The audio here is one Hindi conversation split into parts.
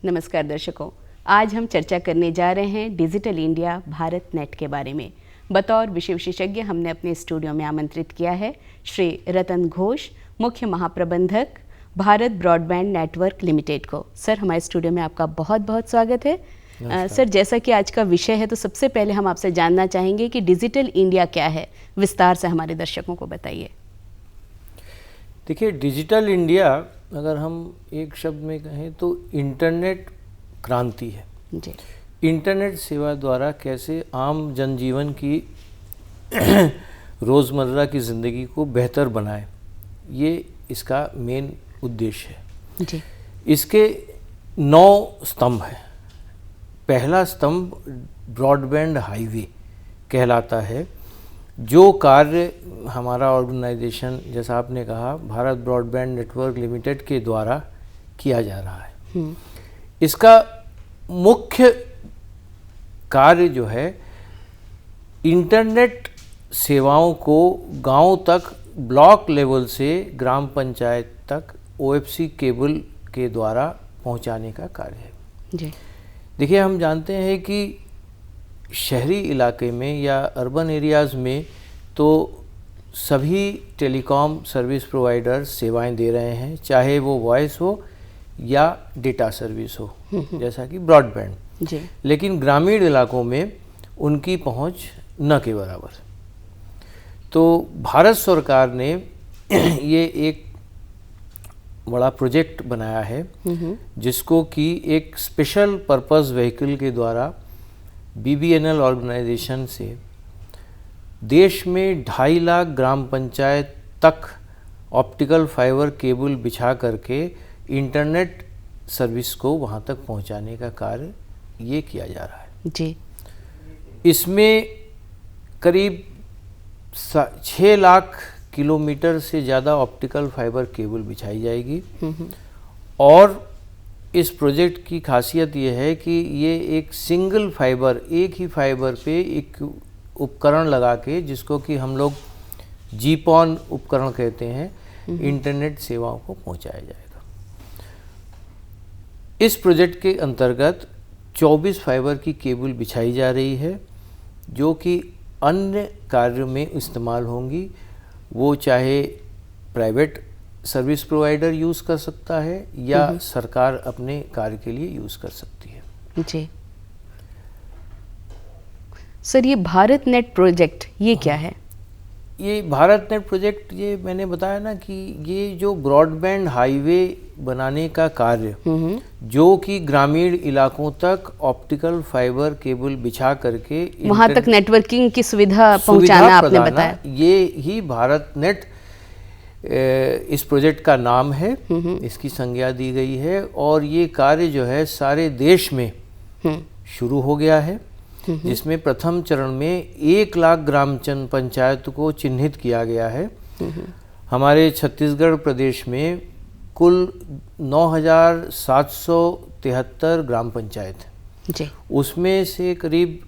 नमस्कार दर्शकों, आज हम चर्चा करने जा रहे हैं डिजिटल इंडिया भारत नेट के बारे में। बतौर विषय विशेषज्ञ हमने अपने स्टूडियो में आमंत्रित किया है श्री रतन घोष, मुख्य महाप्रबंधक भारत ब्रॉडबैंड नेटवर्क लिमिटेड को। सर, हमारे स्टूडियो में आपका बहुत बहुत स्वागत है। सर, जैसा कि आज का विषय है तो सबसे पहले हम आपसे जानना चाहेंगे कि डिजिटल इंडिया क्या है, विस्तार से हमारे दर्शकों को बताइए। देखिए, डिजिटल इंडिया अगर हम एक शब्द में कहें तो इंटरनेट क्रांति है जी। इंटरनेट सेवा द्वारा कैसे आम जनजीवन की रोज़मर्रा की ज़िंदगी को बेहतर बनाए, ये इसका मेन उद्देश्य है जी। इसके 9 स्तंभ हैं। पहला स्तंभ ब्रॉडबैंड हाईवे कहलाता है, जो कार्य हमारा ऑर्गेनाइजेशन, जैसा आपने कहा, भारत ब्रॉडबैंड नेटवर्क लिमिटेड के द्वारा किया जा रहा है। इसका मुख्य कार्य जो है, इंटरनेट सेवाओं को गांव तक ब्लॉक लेवल से ग्राम पंचायत तक OFC केबल के द्वारा पहुंचाने का कार्य है जी। देखिए, हम जानते हैं कि शहरी इलाके में या अर्बन एरियाज़ में तो सभी टेलीकॉम सर्विस प्रोवाइडर सेवाएं दे रहे हैं, चाहे वो वॉइस हो या डेटा सर्विस हो, जैसा कि ब्रॉडबैंड जी। लेकिन ग्रामीण इलाकों में उनकी पहुंच न के बराबर। तो भारत सरकार ने ये एक बड़ा प्रोजेक्ट बनाया है, जिसको कि एक स्पेशल पर्पस व्हीकल के द्वारा BBNL ऑर्गेनाइजेशन से देश में 2.5 लाख ग्राम पंचायत तक ऑप्टिकल फाइबर केबल बिछा करके इंटरनेट सर्विस को वहाँ तक पहुँचाने का कार्य ये किया जा रहा है जी। इसमें करीब 6 लाख किलोमीटर से ज़्यादा ऑप्टिकल फाइबर केबल बिछाई जाएगी। और इस प्रोजेक्ट की खासियत ये है कि ये एक सिंगल फाइबर, एक ही फाइबर पे एक उपकरण लगा के, जिसको कि हम लोग GPON उपकरण कहते हैं, इंटरनेट सेवाओं को पहुंचाया जाएगा। इस प्रोजेक्ट के अंतर्गत 24 फाइबर की केबल बिछाई जा रही है, जो कि अन्य कार्यों में इस्तेमाल होंगी। वो चाहे प्राइवेट सर्विस प्रोवाइडर यूज़ कर सकता है या सरकार अपने कार्य के लिए यूज़ कर सकती है जी। सर, ये भारत नेट प्रोजेक्ट ये क्या है? ये भारत नेट प्रोजेक्ट, ये मैंने बताया ना कि ये जो ब्रॉडबैंड हाईवे बनाने का कार्य, जो कि ग्रामीण इलाकों तक ऑप्टिकल फाइबर केबल बिछा करके वहाँ तक नेटवर्किंग की सुविधा पहुँचाना आपने बताया, ये ही भारत नेट इस प्रोजेक्ट का नाम है, इसकी संज्ञा दी गई है। और ये कार्य जो है सारे देश में शुरू हो गया है, जिसमें प्रथम चरण में 1 लाख ग्राम पंचायत को चिन्हित किया गया है। हमारे छत्तीसगढ़ प्रदेश में कुल 9,773 ग्राम पंचायत जी। उसमें से करीब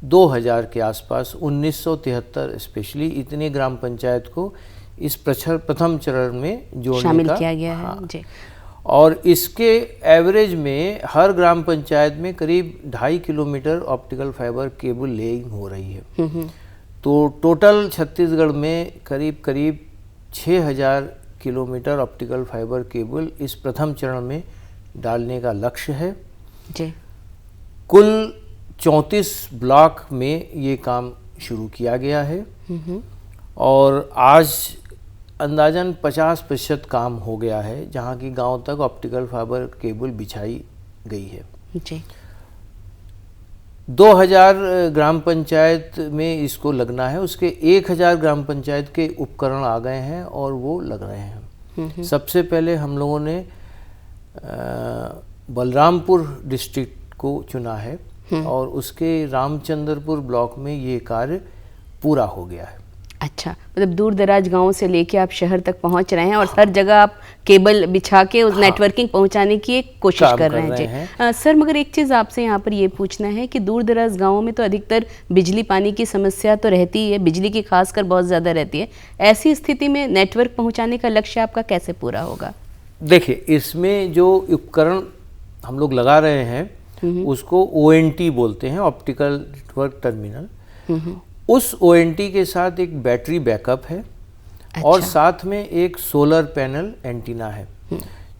2,000 के आसपास 1973 स्पेशली इतने ग्राम पंचायत को इस प्रथम चरण में जोड़ने शामिल का किया गया है जी। और इसके एवरेज में हर ग्राम पंचायत में करीब 2.5 kilometre optical fibre cable laying हो रही है। तो टोटल छत्तीसगढ़ में करीब 6,000 किलोमीटर ऑप्टिकल फाइबर केबल इस प्रथम चरण में डालने का लक्ष्य है जी। कुल 34 ब्लॉक में ये काम शुरू किया गया है और आज अंदाजन 50% काम हो गया है, जहाँ की गांव तक ऑप्टिकल फाइबर केबल बिछाई गई है जी। 2000 ग्राम पंचायत में इसको लगना है, उसके 1000 ग्राम पंचायत के उपकरण आ गए हैं और वो लग रहे हैं। सबसे पहले हम लोगों ने बलरामपुर डिस्ट्रिक्ट को चुना है और उसके रामचंद्रपुर ब्लॉक में ये कार्य पूरा हो गया है। अच्छा, मतलब दूर दराज गाँव से लेके आप शहर तक पहुंच रहे हैं और हर जगह आप केबल बिछा के उस नेटवर्किंग पहुंचाने की एक कोशिश कर रहे हैं। सर, मगर एक चीज़ आपसे यहाँ पर ये पूछना है कि दूर दराज गाँवों में तो अधिकतर बिजली पानी की समस्या तो रहती ही है, बिजली की खासकर बहुत ज़्यादा रहती है। ऐसी स्थिति में नेटवर्क पहुँचाने का लक्ष्य आपका कैसे पूरा होगा? देखिए, इसमें जो उपकरण हम लोग लगा रहे हैं उसको ONT बोलते हैं, ऑप्टिकल नेटवर्क टर्मिनल। उस ONT के साथ एक बैटरी बैकअप है। अच्छा। और साथ में एक सोलर पैनल एंटीना है।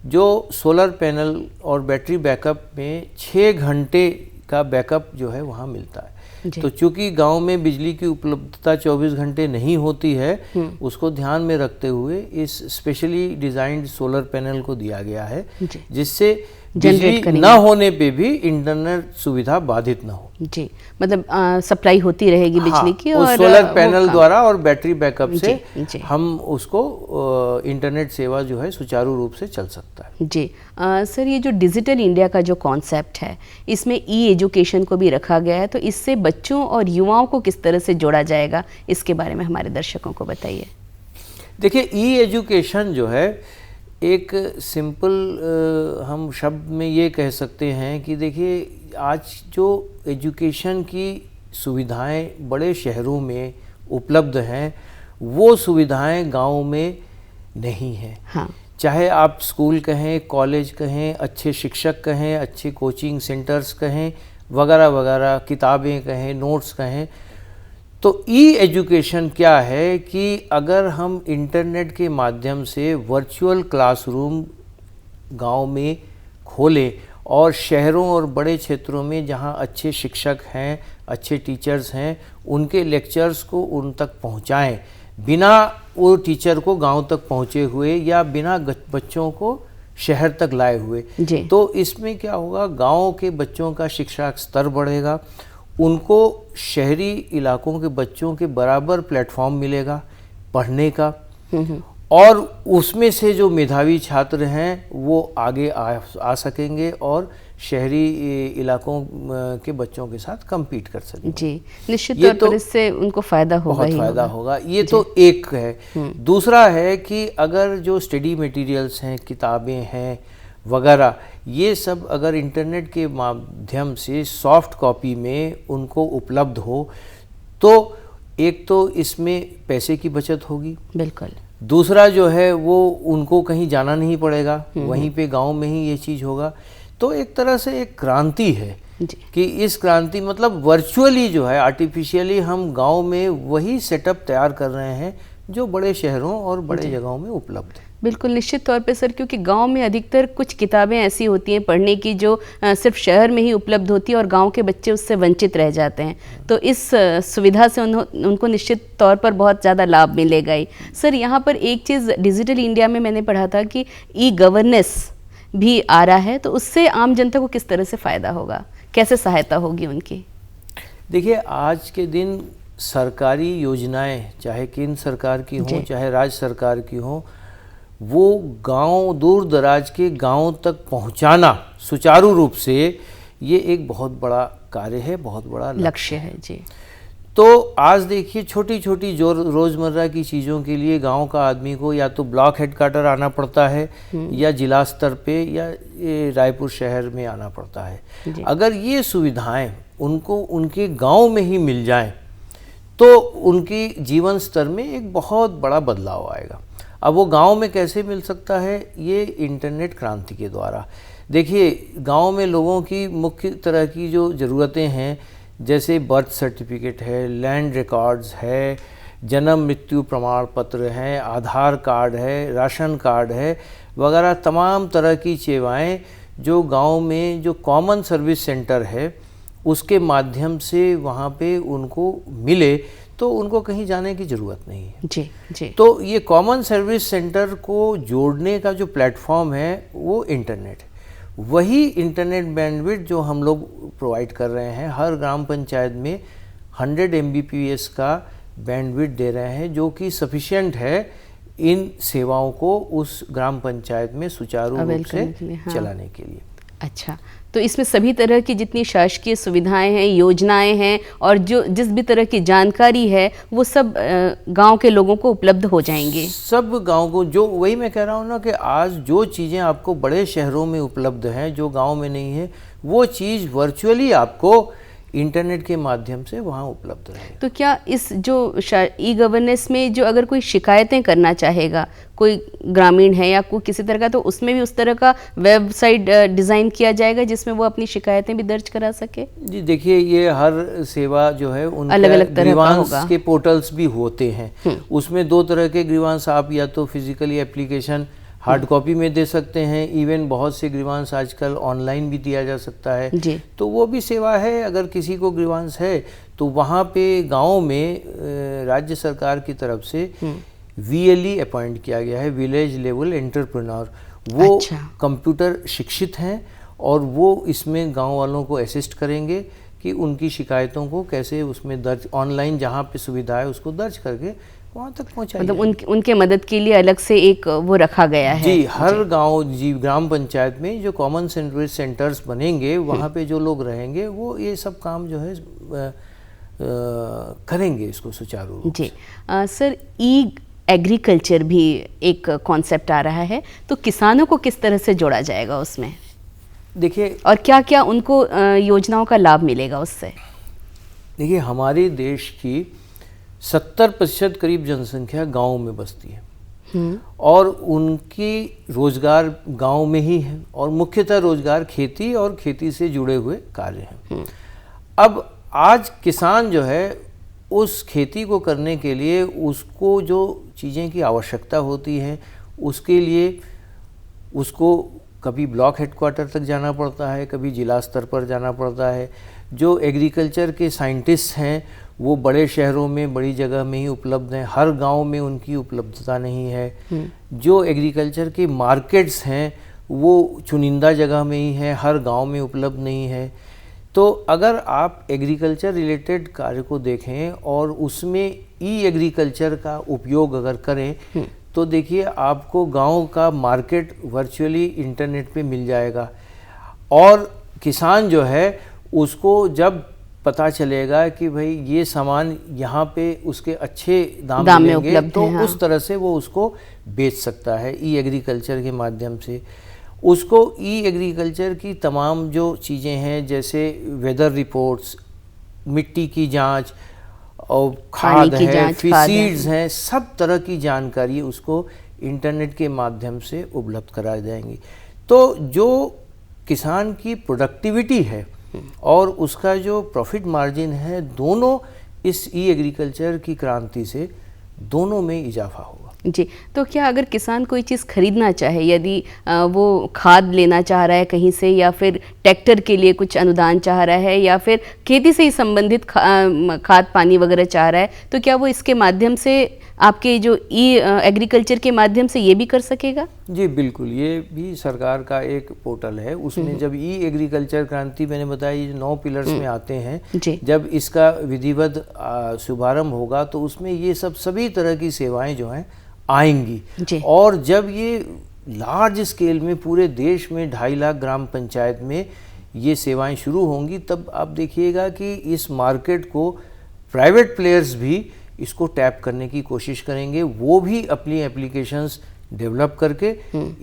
जो सोलर पैनल और बैटरी बैकअप में 6 घंटे का बैकअप जो है वहाँ मिलता है। तो चूंकि गांव में बिजली की उपलब्धता 24 घंटे नहीं होती है, उसको ध्यान में रखते हुए इस स्पेशली डिजाइन्ड सोलर पैनल को दिया गया है, जिससे बिजली न होने पे भी इंटरनेट सुविधा बाधित न हो। जी, मतलब सप्लाई होती रहेगी बिजली की। और सोलर पैनल द्वारा और बैटरी बैकअप से हम उसको इंटरनेट सेवा जो है सुचारू रूप से चल सकता है। जी सर, ये जो डिजिटल इंडिया का जो कॉन्सेप्ट है, इसमें एजुकेशन को भी रखा गया है, तो इससे बच्चों और युवाओं को किस तरह से जोड़ा जाएगा, इसके बारे में हमारे दर्शकों को बताइए। देखिए, एजुकेशन जो है एक सिंपल हम शब्द में ये कह सकते हैं कि देखिए, आज जो एजुकेशन की सुविधाएं बड़े शहरों में उपलब्ध हैं, वो सुविधाएं गांव में नहीं हैं। हाँ। चाहे आप स्कूल कहें, कॉलेज कहें, अच्छे शिक्षक कहें, अच्छे कोचिंग सेंटर्स कहें, वगैरह वगैरह, किताबें कहें, नोट्स कहें। तो एजुकेशन क्या है कि अगर हम इंटरनेट के माध्यम से वर्चुअल क्लासरूम गांव में खोलें और शहरों और बड़े क्षेत्रों में जहां अच्छे शिक्षक हैं, अच्छे टीचर्स हैं, उनके लेक्चर्स को उन तक पहुंचाएं, बिना वो टीचर को गांव तक पहुंचे हुए या बिना बच्चों को शहर तक लाए हुए, तो इसमें क्या होगा, गांव के बच्चों का शिक्षा स्तर बढ़ेगा, उनको शहरी इलाकों के बच्चों के बराबर प्लेटफॉर्म मिलेगा पढ़ने का, और उसमें से जो मेधावी छात्र हैं वो आगे आ सकेंगे और शहरी इलाकों के बच्चों के साथ compete कर सकेंगे। जी, निश्चित तौर पर इससे उनको फायदा होगा, बहुत फायदा होगा। ये तो एक है। दूसरा है कि अगर जो स्टडी मटेरियल्स हैं, किताबें हैं वगैरह, ये सब अगर इंटरनेट के माध्यम से सॉफ्ट कॉपी में उनको उपलब्ध हो, तो एक तो इसमें पैसे की बचत होगी। बिल्कुल। दूसरा जो है वो उनको कहीं जाना नहीं पड़ेगा, वहीं पे गांव में ही ये चीज़ होगा। तो एक तरह से एक क्रांति है कि इस क्रांति मतलब वर्चुअली जो है, आर्टिफिशियली हम गांव में वही सेटअप तैयार कर रहे हैं जो बड़े शहरों और बड़े जगहों में उपलब्ध है। बिल्कुल, निश्चित तौर पे सर, क्योंकि गांव में अधिकतर कुछ किताबें ऐसी होती हैं पढ़ने की जो सिर्फ शहर में ही उपलब्ध होती है और गांव के बच्चे उससे वंचित रह जाते हैं। तो इस सुविधा से उनको निश्चित तौर पर बहुत ज़्यादा लाभ मिलेगा ही। सर, यहाँ पर एक चीज़ डिजिटल इंडिया में मैंने पढ़ा था कि ई-गवर्नेंस भी आ रहा है, तो उससे आम जनता को किस तरह से फ़ायदा होगा, कैसे सहायता होगी उनकी? देखिए, आज के दिन सरकारी योजनाएं, चाहे केंद्र सरकार की हों चाहे राज्य सरकार की हों, वो गांव, दूर दराज के गांवों तक पहुंचाना सुचारू रूप से, ये एक बहुत बड़ा कार्य है, बहुत बड़ा लक्ष्य है। जी। तो आज देखिए, छोटी छोटी जो रोज़मर्रा की चीज़ों के लिए गांव का आदमी को या तो ब्लॉक हेडक्वार्टर आना पड़ता है या जिला स्तर पे या रायपुर शहर में आना पड़ता है। अगर ये सुविधाएं उनको उनके गांव में ही मिल जाएं, तो उनकी जीवन स्तर में एक बहुत बड़ा बदलाव आएगा। अब वो गांव में कैसे मिल सकता है? ये इंटरनेट क्रांति के द्वारा। देखिए, गांव में लोगों की मुख्य तरह की जो ज़रूरतें हैं, जैसे बर्थ सर्टिफिकेट है, लैंड रिकॉर्ड्स है, जन्म मृत्यु प्रमाण पत्र हैं, आधार कार्ड है, राशन कार्ड है, वगैरह तमाम तरह की सेवाएं जो गांव में जो कॉमन सर्विस सेंटर है उसके माध्यम से वहाँ पे उनको मिले, तो उनको कहीं जाने की ज़रूरत नहीं है। जी। तो ये कॉमन सर्विस सेंटर को जोड़ने का जो प्लेटफॉर्म है वो इंटरनेट है। वही इंटरनेट बैंडविड्थ जो हम लोग प्रोवाइड कर रहे हैं, हर ग्राम पंचायत में 100 Mbps का बैंडविड्थ दे रहे हैं, जो कि सफिशिएंट है इन सेवाओं को उस ग्राम पंचायत में सुचारू रूप से चलाने के लिए। अच्छा, तो इसमें सभी तरह की जितनी शासकीय सुविधाएं हैं, योजनाएं हैं और जो जिस भी तरह की जानकारी है, वो सब गांव के लोगों को उपलब्ध हो जाएंगे। सब गांव को, जो वही मैं कह रहा हूँ ना कि आज जो चीज़ें आपको बड़े शहरों में उपलब्ध हैं, जो गांव में नहीं है, वो चीज़ वर्चुअली आपको इंटरनेट के माध्यम से वहाँ उपलब्ध रहेगा। तो क्या इस जो ई गवर्नेंस में जो अगर कोई शिकायतें करना चाहेगा, कोई ग्रामीण है या कोई किसी तरह का, तो उसमें भी उस तरह का वेबसाइट डिज़ाइन किया जाएगा जिसमें वो अपनी शिकायतें भी दर्ज करा सके? जी देखिए, ये हर सेवा जो है उनका अलग-अलग तरह का ग्रीवांस होगा। के पोर्टल्स भी होते हैं। उसमें 2 तरह के ग्रीवांस आप या तो फिजिकली एप्लीकेशन हार्ड कॉपी में दे सकते हैं, इवन बहुत से ग्रीवांस आजकल ऑनलाइन भी दिया जा सकता है जी। तो वो भी सेवा है। अगर किसी को ग्रीवांस है तो वहाँ पे गांव में राज्य सरकार की तरफ से VLE अपॉइंट किया गया है, विलेज लेवल एंटरप्रेन्योर। वो कंप्यूटर शिक्षित हैं और वो इसमें गांव वालों को असिस्ट करेंगे कि उनकी शिकायतों को कैसे उसमें दर्ज, ऑनलाइन जहाँ पे सुविधा है उसको दर्ज करके वहाँ तक पहुँचाइए। मतलब उनके मदद के लिए अलग से एक वो रखा गया है। जी, हर गांव ग्राम पंचायत में जो कॉमन सर्विस सेंटर्स बनेंगे वहाँ पे जो लोग रहेंगे वो ये सब काम जो है करेंगे इसको सुचारू रूप से। जी सर, ई एग्रीकल्चर भी एक कॉन्सेप्ट आ रहा है, तो किसानों को किस तरह से जोड़ा जाएगा उसमें? देखिए, और क्या क्या उनको योजनाओं का लाभ मिलेगा उससे? देखिए, हमारे देश की 70% करीब जनसंख्या गांव में बसती है और उनकी रोजगार गांव में ही है और मुख्यतः रोजगार खेती और खेती से जुड़े हुए कार्य हैं। अब आज किसान जो है उस खेती को करने के लिए उसको जो चीज़ें की आवश्यकता होती है उसके लिए उसको कभी ब्लॉक हेडक्वार्टर तक जाना पड़ता है, कभी जिला स्तर पर जाना पड़ता है। जो एग्रीकल्चर के साइंटिस्ट हैं वो बड़े शहरों में, बड़ी जगह में ही उपलब्ध हैं, हर गांव में उनकी उपलब्धता नहीं है। जो एग्रीकल्चर के मार्केट्स हैं वो चुनिंदा जगह में ही है, हर गांव में उपलब्ध नहीं है। तो अगर आप एग्रीकल्चर रिलेटेड कार्य को देखें और उसमें ई एग्रीकल्चर का उपयोग अगर करें तो देखिए आपको गांव का मार्केट वर्चुअली इंटरनेट पे मिल जाएगा और किसान जो है उसको जब पता चलेगा कि भाई ये सामान यहाँ पे उसके अच्छे दाम मिलेंगे तो उस तरह से वो उसको बेच सकता है ई एग्रीकल्चर के माध्यम से। उसको ई एग्रीकल्चर की तमाम जो चीज़ें हैं जैसे वेदर रिपोर्ट्स, मिट्टी की जांच और खाद है, सीड्स हैं, सब तरह की जानकारी उसको इंटरनेट के माध्यम से उपलब्ध कराई जाएंगी। तो जो किसान की प्रोडक्टिविटी है और उसका जो प्रॉफिट मार्जिन है, दोनों इस ई एग्रीकल्चर की क्रांति से दोनों में इजाफा होगा। जी, तो क्या अगर किसान कोई चीज़ खरीदना चाहे, यदि वो खाद लेना चाह रहा है कहीं से या फिर ट्रैक्टर के लिए कुछ अनुदान चाह रहा है या फिर खेती से ही संबंधित खाद पानी वगैरह चाह रहा है, तो क्या वो इसके माध्यम से आपके जो ई एग्रीकल्चर के माध्यम से ये भी कर सकेगा? जी बिल्कुल, ये भी सरकार का एक पोर्टल है। उसमें जब ई एग्रीकल्चर क्रांति मैंने बताया ये 9 पिलर्स में आते हैं, जब इसका विधिवत शुभारंभ होगा तो उसमें ये सभी तरह की सेवाएं जो हैं आएंगी। और जब ये लार्ज स्केल में पूरे देश में 2.5 लाख ग्राम पंचायत में ये सेवाएं शुरू होंगी तब आप देखिएगा कि इस मार्केट को प्राइवेट प्लेयर्स भी इसको टैप करने की कोशिश करेंगे। वो भी अपनी एप्लीकेशंस डेवलप करके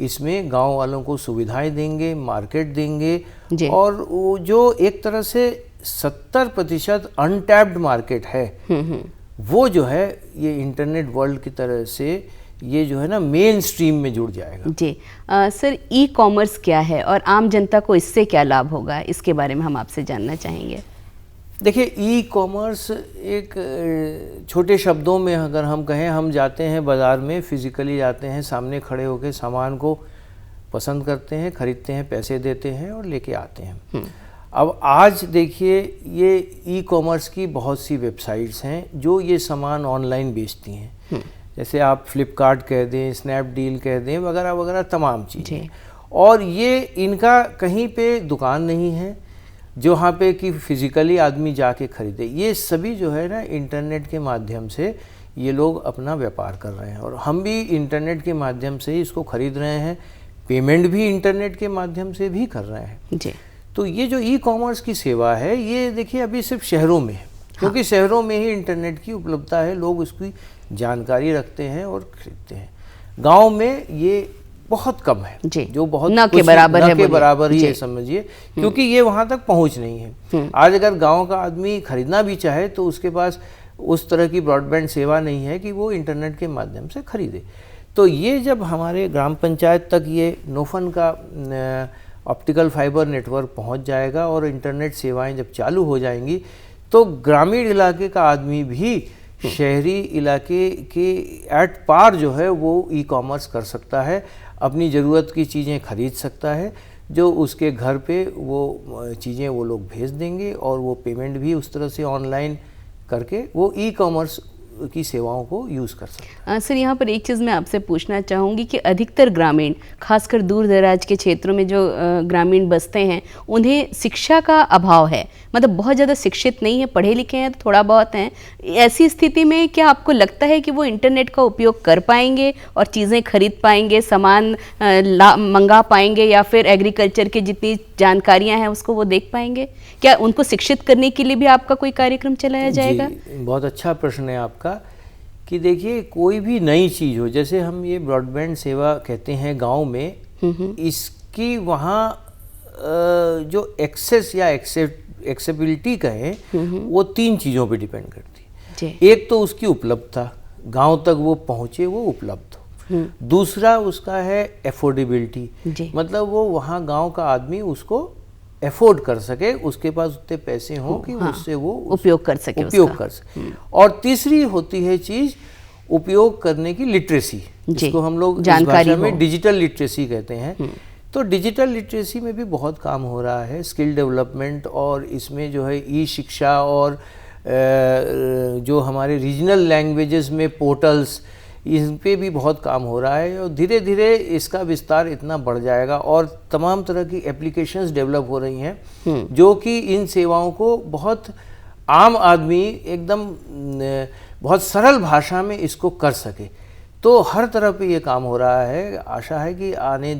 इसमें गांव वालों को सुविधाएं देंगे, मार्केट देंगे और वो जो एक तरह से 70% अनटैप्ड मार्केट है वो जो है ये इंटरनेट वर्ल्ड की तरह से ये जो है ना मेन स्ट्रीम में जुड़ जाएगा। जी सर, ई कॉमर्स क्या है और आम जनता को इससे क्या लाभ होगा, इसके बारे में हम आपसे जानना चाहेंगे। देखिए, ई कॉमर्स एक छोटे शब्दों में अगर हम कहें, हम जाते हैं बाज़ार में, फिज़िकली जाते हैं, सामने खड़े होकर सामान को पसंद करते हैं, ख़रीदते हैं, पैसे देते हैं और लेके आते हैं। अब आज देखिए ये ई कॉमर्स की बहुत सी वेबसाइट्स हैं जो ये सामान ऑनलाइन बेचती हैं। जैसे आप फ्लिपकार्ट कह दें, स्नैपडील कह दें, वगैरह वगैरह तमाम चीज़ें। और ये इनका कहीं पे दुकान नहीं है जो वहाँ पे कि फिज़िकली आदमी जाके ख़रीदे। ये सभी जो है ना इंटरनेट के माध्यम से ये लोग अपना व्यापार कर रहे हैं और हम भी इंटरनेट के माध्यम से ही इसको ख़रीद रहे हैं, पेमेंट भी इंटरनेट के माध्यम से भी कर रहे हैं। जी। तो ये जो ई कॉमर्स की सेवा है ये देखिए अभी सिर्फ शहरों में है, क्योंकि शहरों में ही इंटरनेट की उपलब्धता है, लोग उसकी जानकारी रखते हैं और खरीदते हैं। गांव में ये बहुत कम है जी, जो बहुत न के कुछ बराबर है, न के बोलिए। बराबर ही जी। है समझिए, क्योंकि ये वहाँ तक पहुँच नहीं है। आज अगर गांव का आदमी खरीदना भी चाहे तो उसके पास उस तरह की ब्रॉडबैंड सेवा नहीं है कि वो इंटरनेट के माध्यम से खरीदे। तो ये जब हमारे ग्राम पंचायत तक ये नोफन का ऑप्टिकल फाइबर नेटवर्क पहुंच जाएगा और इंटरनेट सेवाएं जब चालू हो जाएंगी तो ग्रामीण इलाके का आदमी भी शहरी इलाके के एट पार जो है वो ई कॉमर्स कर सकता है, अपनी ज़रूरत की चीज़ें खरीद सकता है, जो उसके घर पे वो चीज़ें वो लोग भेज देंगे और वो पेमेंट भी उस तरह से ऑनलाइन करके वो ई कॉमर्स की सेवाओं को यूज़ कर सकते हैं। सर, यहाँ पर एक चीज़ मैं आपसे पूछना चाहूँगी कि अधिकतर ग्रामीण, खासकर दूर दराज के क्षेत्रों में जो ग्रामीण बसते हैं, उन्हें शिक्षा का अभाव है, मतलब बहुत ज़्यादा शिक्षित नहीं है, पढ़े लिखे हैं तो थोड़ा बहुत हैं। ऐसी स्थिति में क्या आपको लगता है कि वो इंटरनेट का उपयोग कर पाएंगे और चीज़ें खरीद पाएंगे, सामान मंगा पाएंगे, या फिर एग्रीकल्चर की जितनी जानकारियाँ हैं उसको वो देख पाएंगे? क्या उनको शिक्षित करने के लिए भी आपका कोई कार्यक्रम चलाया जाएगा? जी, बहुत अच्छा प्रश्न है आपका। कि देखिए, कोई भी नई चीज़ हो, जैसे हम ये ब्रॉडबैंड सेवा कहते हैं गांव में, इसकी वहाँ जो एक्सेस या एक्सेबिलिटी कहें वो 3 चीज़ों पे डिपेंड करती है। एक तो उसकी उपलब्धता, गांव तक वो पहुँचे, वो उपलब्ध हो। दूसरा उसका है एफोर्डेबिलिटी, मतलब वो वहाँ गांव का आदमी उसको एफोर्ड कर सके, उसके पास उतने पैसे हों कि उससे वो उपयोग कर सके। और तीसरी होती है चीज़ उपयोग करने की लिटरेसी, जिसको हम लोग इस भाषा में डिजिटल लिटरेसी कहते हैं। तो डिजिटल लिटरेसी में भी बहुत काम हो रहा है, स्किल डेवलपमेंट, और इसमें जो है ई शिक्षा और जो हमारे रीजनल लैंग्वेजेस में पोर्टल्स, इन पे भी बहुत काम हो रहा है और धीरे धीरे इसका विस्तार इतना बढ़ जाएगा और तमाम तरह की एप्लीकेशंस डेवलप हो रही हैं जो कि इन सेवाओं को बहुत आम आदमी एकदम बहुत सरल भाषा में इसको कर सके। तो हर तरह पे ये काम हो रहा है। आशा है कि आने